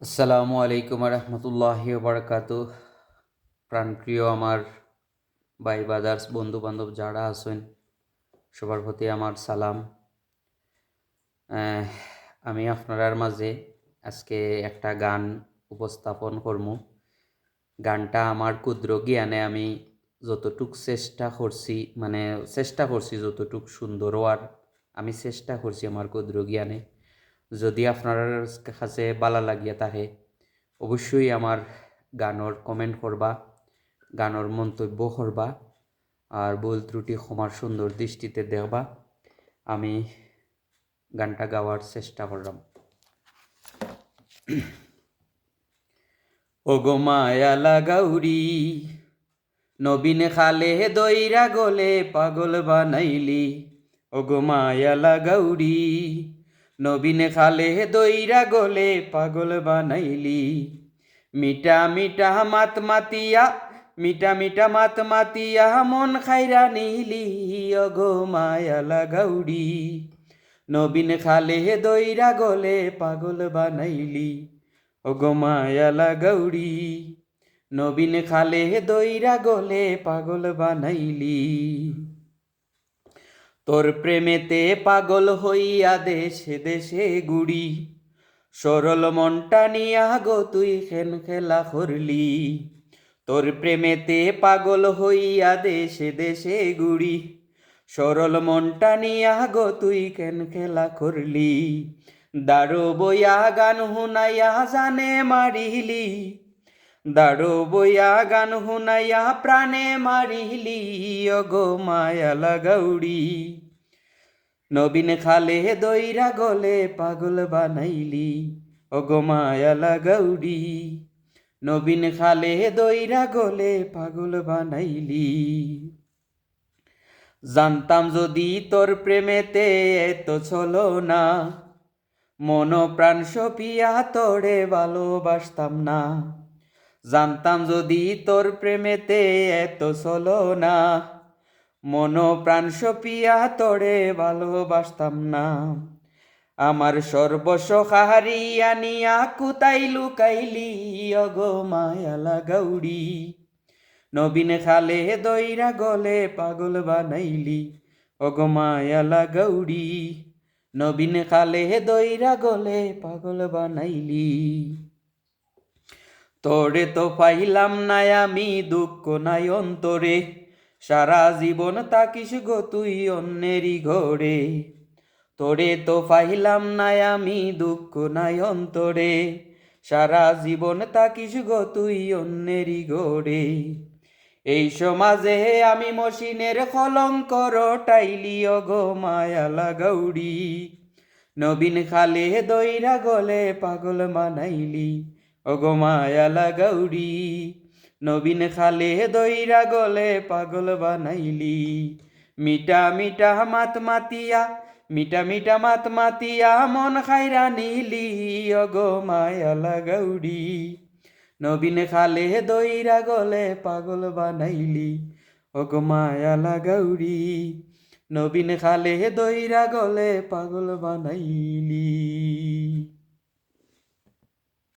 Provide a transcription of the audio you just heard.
আসসালামু আলাইকুম রহমতুল্লাহি বারাকাতুহ। প্রাণপ্রিয় আমার ভাই বাদার্স বন্ধু বান্ধব যারা আছেন সবার প্রতি আমার সালাম। আহ, আমি আপনার মাঝে আজকে একটা গান উপস্থাপন করব। গানটা আমার ক্ষুদ্র জ্ঞানে আমি যতটুক চেষ্টা করছি যতটুক সুন্দর হওয়ার আমি চেষ্টা করছি আমার ক্ষুদ্র জ্ঞানে। যদি আপনার কাছে ভালো লাগিয়া থাকে অবশ্যই আমার গানের কমেন্ট করবা, গানের মন্তব্য করবা, আর ভুল ত্রুটি ক্ষমার সুন্দর দৃষ্টিতে দেখবা। আমি গানটা গাওয়ার চেষ্টা করলাম। ওগো মায়ালা গাউরি, নবীন খালে দইরা গলে পাগল বানাইলি। ওগো মায়ালা গাউরি, নবীন খালে দইরা গলে পাগল বানাইলি। মিঠা মিঠা মাত মাতিয়া, মিঠা মিঠা মাত মাতিয়া মন খাইরা নিলি। ওগো মায়ালা গাউরি, নবীন খালে দইরা গলে পাগল বানাইলি। ওগো মায়ালা গাউরি, নবীন খালে দইরা গলে পাগল বানাইলি। তোর প্রেমেতে পাগল হইয়া দেশে দেশে গুড়ি, সরল মনটা নিয়া গো তুই খেন খেলা করলি। তোর প্রেমেতে পাগল হইয়া দেশে দেশে গুড়ি, সরল মনটা নিয়া গো তুই কেন খেলা করলি। দারো বইয়া গান হুনাইয়া জানে মারিলি, দারো বইয়া গান হুনাইয়া প্রাণে মারিলি। ওগো মায়ালা গাউরি, নবীন খালে দইরা গলে পাগল বানাইলি। ওগো মায়ালা গাউরি, নবীন খালে দইরা গলে পাগল বানাইলি। জানতাম যদি তোর প্রেমেতে এত ছলো না, মন প্রাণ সপিয়া তোরে ভালোবাসতাম না। জানতাম যদি তোর প্রেমেতে এত ছলো না, মন প্রাণ সপিয়া তোরে ভালোবাসতাম না। আমার সর্বস্ব হারিয়া নিয়া কুতাই লুকাইলি। ওগো মায়ালা গাউরি, নবীন খালে দইরা গলে পাগল বানাইলি। ওগো মায়ালা গাউরি, নবীন খালে দইরা গলে পাগল বানাইলি। তোরে তো পাইলাম নাই আমি দুঃখ নাই অন্তরে, সারা জীবন তাকিস গো তুই অন্যেরই ঘরে। তোরে তো পাইলাম নাই আমি দুঃখ নাই অন্তরে, সারা জীবন তাকিস গো তুই অন্যেরই ঘরে। এই সমাজে আমি মসিনের কলঙ্ক রটাইলি। ওগো মায়ালা গাউরি, নবীন খালে দইরা গলে পাগল বানাইলি। ওগো মায়ালা গাউরি, নবীন খালে দইরা গলে পাগল বানাইলি। মিঠা মিঠা মাত মাতিয়া, মিঠা মিঠা মাত মাতিয়া মন খাইরা নিলি। ওগো মায়ালা গাউরি, নবীন খালে দইরা গলে পাগল বানাইলি। ওগো মায়ালা গাউরি, নবীন খালে দইরা গলে পাগল বানাইলি।